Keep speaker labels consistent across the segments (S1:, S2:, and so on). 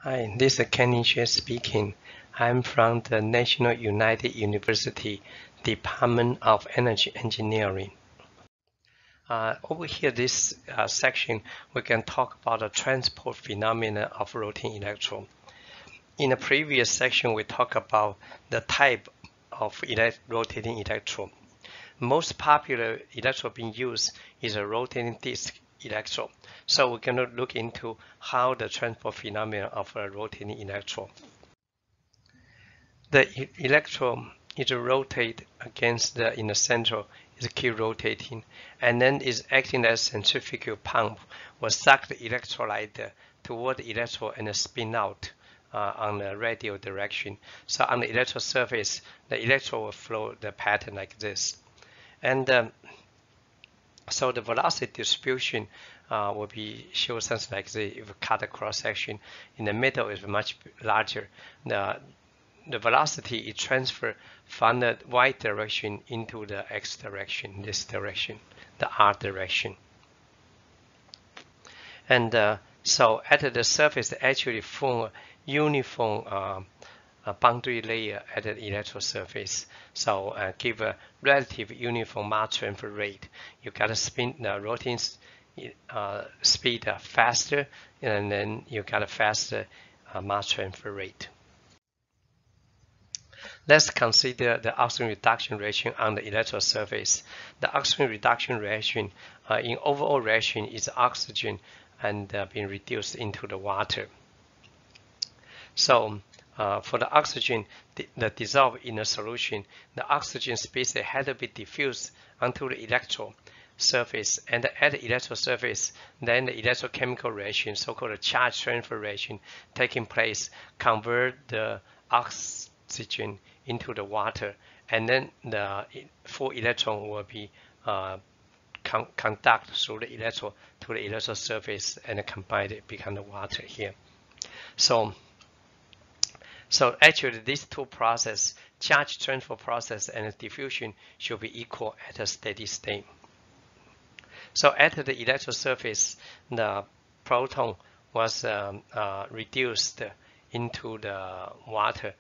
S1: Hi, this is Kan-Lin speaking. I'm from the National United University Department of Energy Engineering. Over here, this section, we can talk about the transport phenomena of rotating electron. In the previous section, we talked about the type of rotating electron. Most popular electrode being used is a rotating disk electrode. So we're going to look into how the transport phenomena of a rotating electron. The electron is rotate against in the center is keep rotating, and then is acting as centrifugal pump will suck the electrolyte toward the electrode and spin out on the radial direction. So on the electrode surface, the electron will flow the pattern like this. And so the velocity distribution will be show something like this. If you cut the cross section, in the middle is much larger. The velocity is transferred from the y direction into the x direction, this direction, the r direction. And so at the surface, actually form a uniform boundary layer at the electrode surface. So give a relative uniform mass transfer rate. You got to spin the rotating speed faster, and then you got a faster mass transfer rate. Let's consider the oxygen reduction reaction on the electrode surface. The oxygen reduction reaction in overall reaction is oxygen and being reduced into the water. So for the oxygen that dissolved in a solution, the oxygen species had to be diffused onto the electrode surface, and at the electrode surface, then the electrochemical reaction, so-called charge transfer reaction, taking place, convert the oxygen into the water, and then the full electron will be conduct through the electrode to the electrode surface and combined it become the water here. So actually these two processes, charge transfer process and diffusion, should be equal at a steady state. So at the electrode surface, the proton was reduced into the water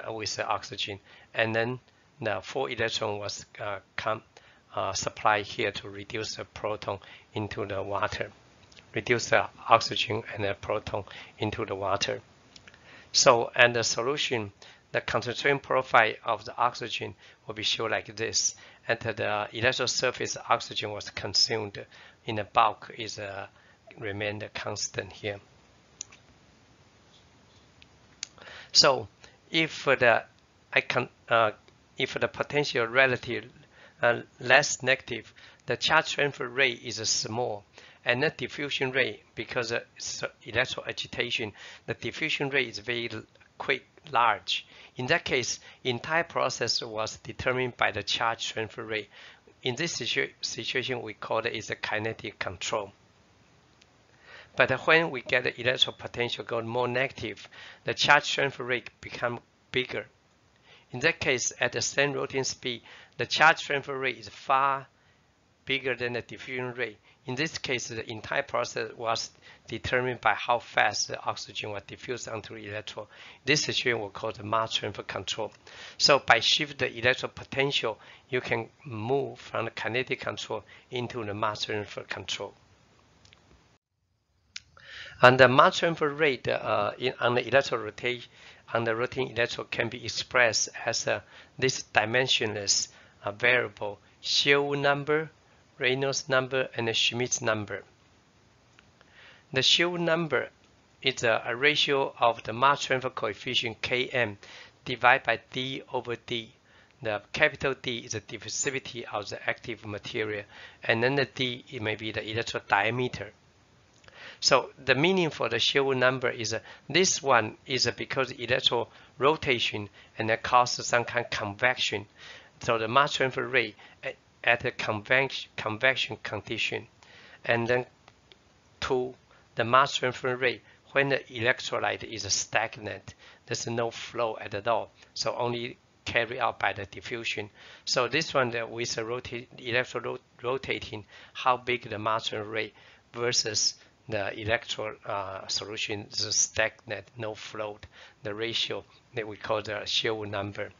S1: with the oxygen, and then the full electron was supplied here to reduce the proton into the water, reduce the oxygen and the proton into the water. So, and the solution, the concentration profile of the oxygen will be shown like this. At the electrode surface, oxygen was consumed in the bulk is remained constant here. So, if the potential relative less negative, the charge transfer rate is small, and the diffusion rate, because it's electron agitation, the diffusion rate is very quick, large. In that case, entire process was determined by the charge transfer rate. In this situation, we call it is a kinetic control. But when we get the electron potential go more negative, the charge transfer rate become bigger. In that case, at the same rotating speed, the charge transfer rate is far bigger than the diffusion rate. In this case, the entire process was determined by how fast the oxygen was diffused onto the electrode. This situation we call the mass transfer control. So by shift the electron potential, you can move from the kinetic control into the mass transfer control. And the mass transfer rate on the electron rotation, on the rotating electrode, can be expressed as this dimensionless variable, Shear number, Reynolds number, and the Schmidt number. The Shear number is a ratio of the mass transfer coefficient Km divided by d over d. The capital D is the diffusivity of the active material, and then the d, it may be the electrode diameter. So the meaning for the Shear number is this one is because electron rotation and it causes some kind of convection. So the mass transfer rate at a convection condition, and then 2, the mass transfer rate when the electrolyte is stagnant, there's no flow at all, so only carried out by the diffusion. So this one with the electrode rotating, how big the mass transfer rate versus the electrode solution is stagnant, no float. The ratio that we call the Shear number.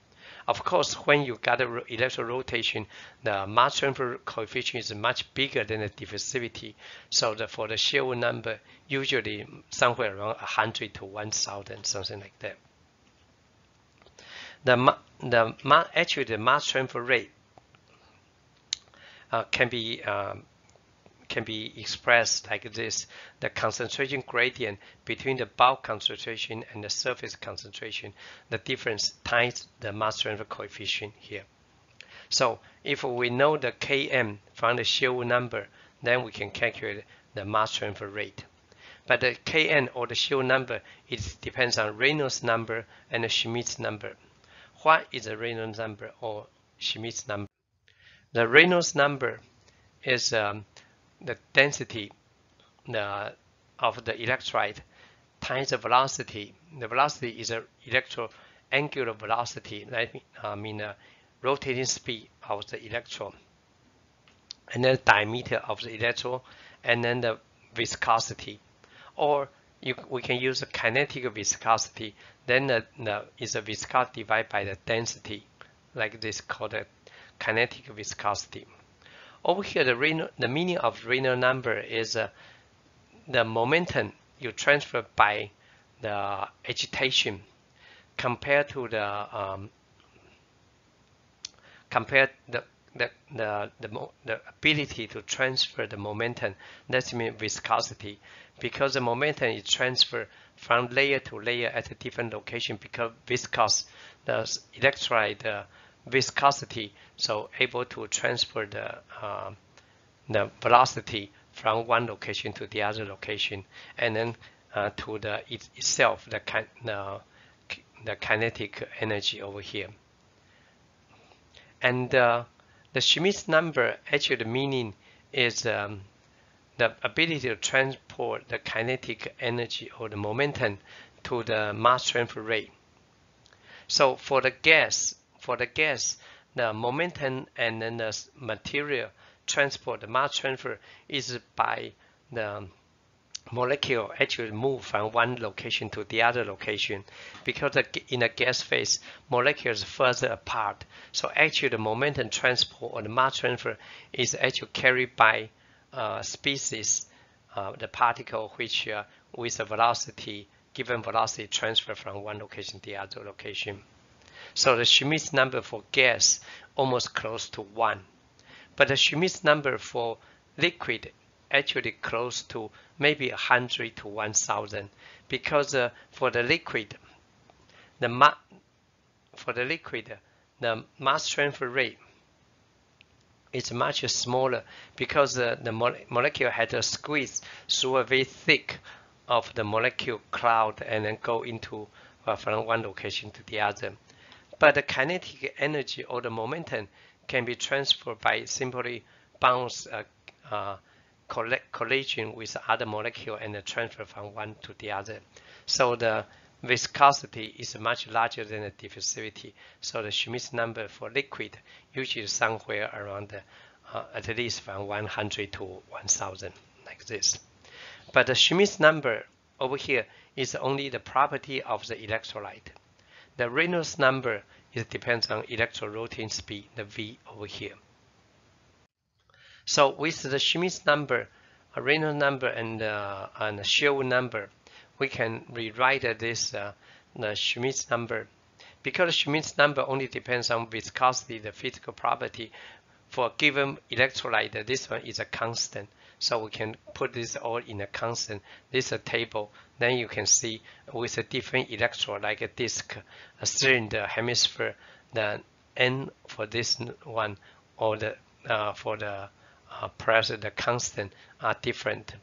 S1: Of course, when you got an electrode rotation, the mass transfer coefficient is much bigger than the diffusivity. So for the Shear number, usually somewhere around 100 to 1,000, something like that. Actually, the mass transfer rate can be expressed like this: the concentration gradient between the bulk concentration and the surface concentration, the difference times the mass transfer coefficient here. So if we know the Km from the Shear number, then we can calculate the mass transfer rate. But the Kn, or the Shear number, it depends on Reynolds number and the Schmidt's number. What is the Reynolds number or Schmidt's number? The Reynolds number is the density of the electrolyte times the velocity. The velocity is a electroangular velocity, I mean rotating speed of the electron, and then diameter of the electron, and then the viscosity. Or we can use a kinetic viscosity. Then is a viscosity divided by the density, like this, called the kinetic viscosity. Over here, the meaning of Reynolds number is the momentum you transfer by the agitation compared to the ability to transfer the momentum. That means viscosity, because the momentum is transferred from layer to layer at a different location, because viscous, the electrolyte viscosity, so able to transfer the velocity from one location to the other location, and then to the itself, the kinetic energy over here. And the Schmidt's number, actually the meaning is the ability to transport the kinetic energy or the momentum to the mass transfer rate. So for the gas, the momentum and then the material transport, the mass transfer, is by the molecule actually move from one location to the other location, because in a gas phase, molecules further apart. So actually the momentum transport or the mass transfer is actually carried by species, the particle which with a velocity, given velocity, transfer from one location to the other location. So the Schmidt's number for gas almost close to 1. But the Schmidt's number for liquid actually close to maybe 100 to 1,000, because for the liquid, the mass transfer rate is much smaller, because the molecule had to squeeze through a very thick of the molecule cloud and then go into from one location to the other. But the kinetic energy or the momentum can be transferred by simply bounce collision with other molecule and transfer from one to the other. So the viscosity is much larger than the diffusivity. So the Schmidt's number for liquid usually is somewhere around at least from 100 to 1,000, like this. But the Schmidt's number over here is only the property of the electrolyte. The Reynolds number depends on electron rotating speed, the V over here. So with the Schmidt's number, Reynolds number, and the Shear number, we can rewrite this the Schmidt's number. Because Schmidt's number only depends on viscosity, the physical property, for a given electrolyte, this one is a constant. So we can put this all in a constant. This is a table. Then you can see with a different electrode, like a disc, a cylinder, hemisphere, the N for this one, or the for the pressure, the constant are different.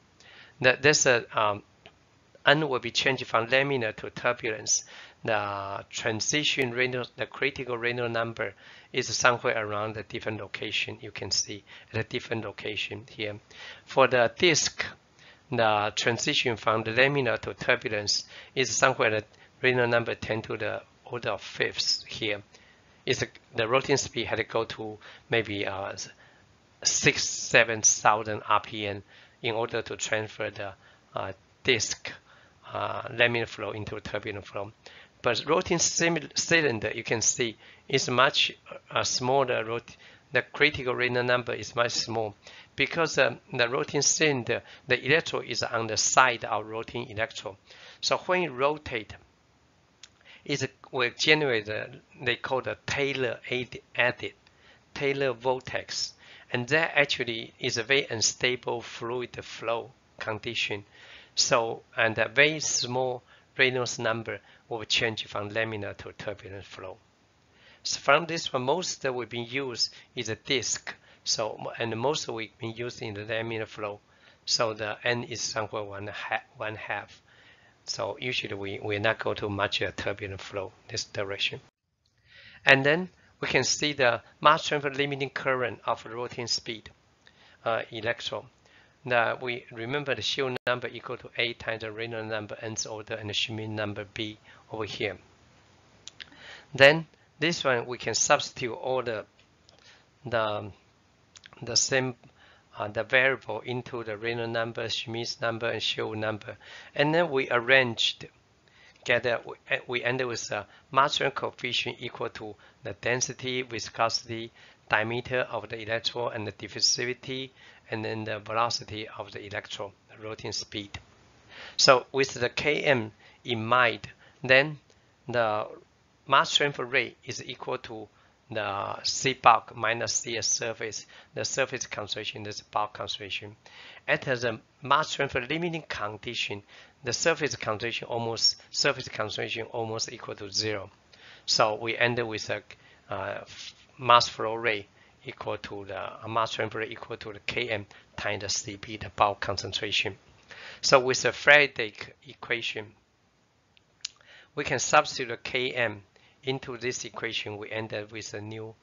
S1: This N will be changed from laminar to turbulence. The transition Reynolds, the critical Reynolds number, is somewhere around a different location. You can see at a different location here. For the disk, the transition from the laminar to turbulence is somewhere at Reynolds number 10 to the order of fifths here. The rotating speed had to go to maybe 6,000 to 7,000 RPM in order to transfer the disk laminar flow into turbulent flow. But rotating cylinder, you can see, is much smaller. The critical Reynolds number is much small because the rotating cylinder, the electrode is on the side of rotating electrode. So when it rotates, it will generate they call the Taylor vortex, and that actually is a very unstable fluid flow condition. So, and a very small Reynolds number will change from laminar to turbulent flow. So from this one, most that we've been used is a disk. So, and most we've been used in the laminar flow. So the N is somewhere one half. So usually we will not go to much turbulent flow this direction. And then we can see the mass transfer limiting current of rotating speed electron. Now we remember the Schmidt number equal to A times the Reynolds number nth order and the Schmidt number B over here. Then this one we can substitute all the same the variable into the Reynolds number, Schmidt's number, and Schmidt number, and then we arranged. We end with a mass transfer coefficient equal to the density, viscosity, diameter of the electrode, and the diffusivity, and then the velocity of the electron, the rotating speed. So with the Km in mind, then the mass transfer rate is equal to the C bulk minus C surface. The surface concentration is bulk concentration. At the mass transfer limiting condition, the surface concentration almost equal to 0. So we end with a mass flow rate equal to the mass transfer rate equal to the Km times the Cp, the bulk concentration. So with the Faraday equation, we can substitute the Km into this equation. We end up with a new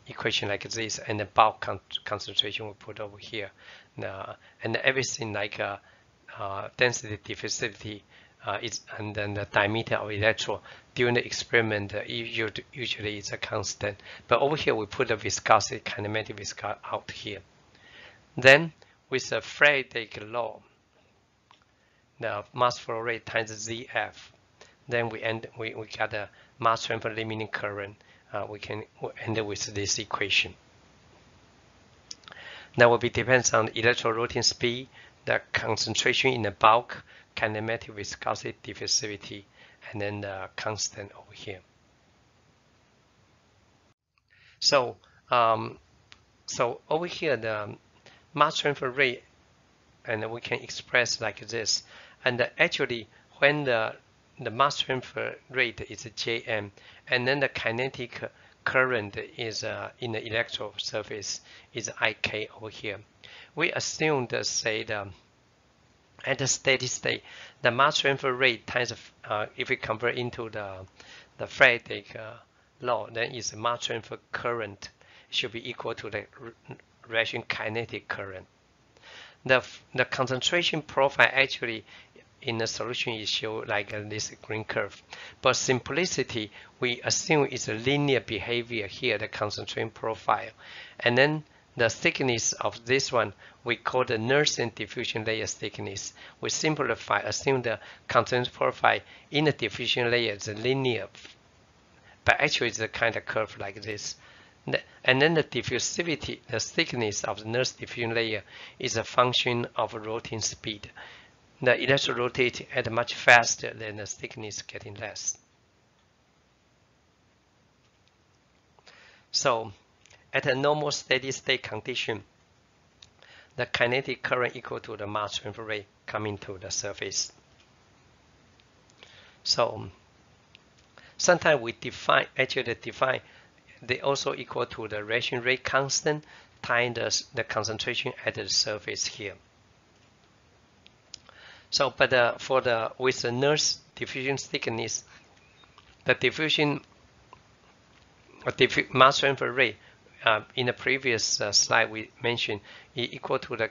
S1: equation like this, and the bulk concentration we put over here, and everything like density, diffusivity, and then the diameter of electrode during the experiment usually is a constant. But over here we put the viscosity, kinematic viscosity out here. Then with the Faraday law, the mass flow rate times ZF, then we got a mass transfer limiting current. We can end with this equation. That will be depends on the electrode rotating speed, the concentration in the bulk, kinematic viscosity, diffusivity, and then the constant over here. So, so over here the mass transfer rate, and we can express like this. And actually, when the mass transfer rate is Jm, and then the kinetic current is in the electrode surface is Ik over here. We assume that say at the steady state, the mass transfer rate times if we convert into the Faraday law, then is the mass transfer current should be equal to the reaction kinetic current. The concentration profile actually in the solution is shown like this green curve, but simplicity we assume is a linear behavior here, the concentration profile, and then the thickness of this one we call the Nernst diffusion layer thickness. We simplify, assume the concentration profile in the diffusion layer is linear, but actually it's a kind of curve like this. And then the diffusivity, the thickness of the Nernst diffusion layer is a function of rotating speed. The electrode rotates at much faster than the thickness getting less. So at a normal steady state condition, the kinetic current equal to the mass transfer rate coming to the surface. So sometimes we define they also equal to the reaction rate constant times the concentration at the surface here. So, but with the Nernst diffusion thickness, the mass transfer rate in the previous slide we mentioned is equal to the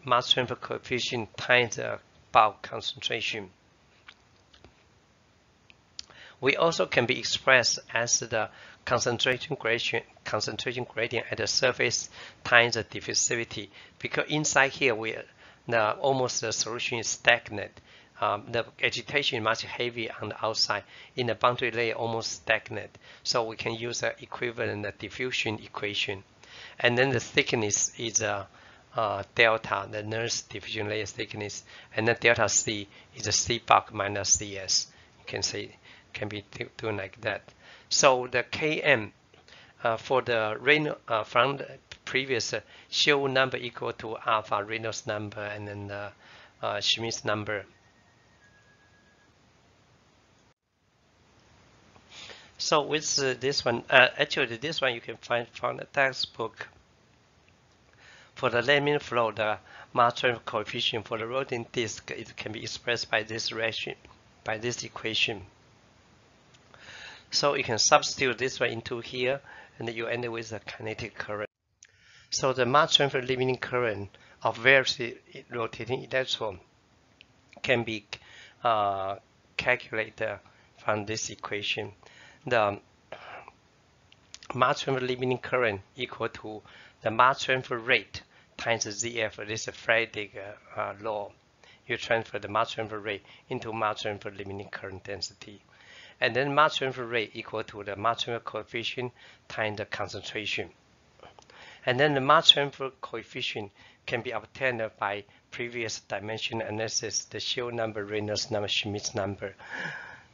S1: mass transfer coefficient times the bulk concentration. We also can be expressed as the concentration gradient at the surface times the diffusivity, because inside here almost the solution is stagnant. The agitation is much heavy on the outside. In the boundary layer, almost stagnant. So we can use the equivalent diffusion equation. And then the thickness is delta, the nearest diffusion layer thickness, and then delta C is a C bar minus CS. You can say can be doing like that. So the Km for the Reynolds from the previous show number equal to alpha Reynolds number and then the Schmidt's number. So with this one, actually this one you can find from the textbook. For the laminar flow, the mass transfer coefficient for the rotating disk it can be expressed by this equation. So you can substitute this one into here, and then you end up with a kinetic current. So the mass transfer limiting current of various rotating electron can be calculated from this equation. The mass transfer limiting current equal to the mass transfer rate times ZF. This is Faraday's law. You transfer the mass transfer rate into mass transfer limiting current density. And then mass transfer rate equal to the mass transfer coefficient times the concentration. And then the mass transfer coefficient can be obtained by previous dimension analysis, the show number, Reynolds number, Schmidt's number.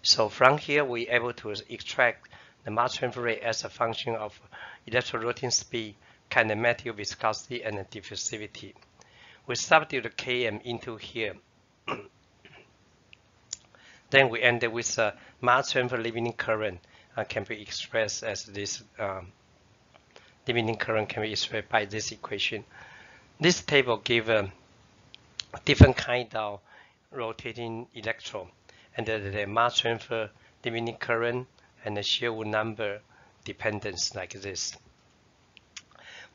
S1: So from here, we're able to extract the mass transfer rate as a function of electron rotating speed, kinematic viscosity, and diffusivity. We substitute the Km into here. Then we end up with a mass transfer limiting current can be expressed as this limiting current can be expressed by this equation. This table gives different kind of rotating electron and the mass transfer limiting current and the Sherwood number dependence like this.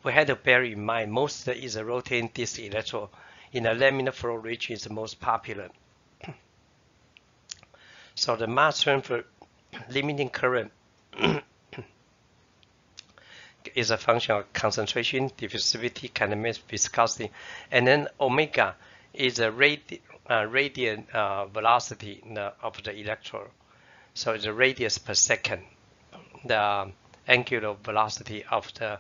S1: We had to bear in mind most is a rotating disk electron in the laminar flow region is the most popular. So the mass transfer limiting current is a function of concentration, diffusivity, kinematic viscosity, and then omega is a radiant velocity of the electron. So it's a radius per second, the angular velocity of the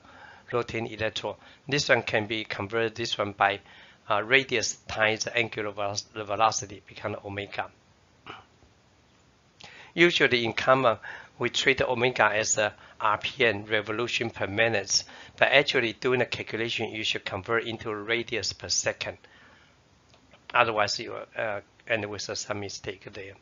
S1: rotating electron. This one can be converted this one by radius times the angular velocity, become omega. Usually in common, we treat omega as a RPM, revolution per minute, but actually doing the calculation, you should convert into radius per second. Otherwise, you end with some mistake there.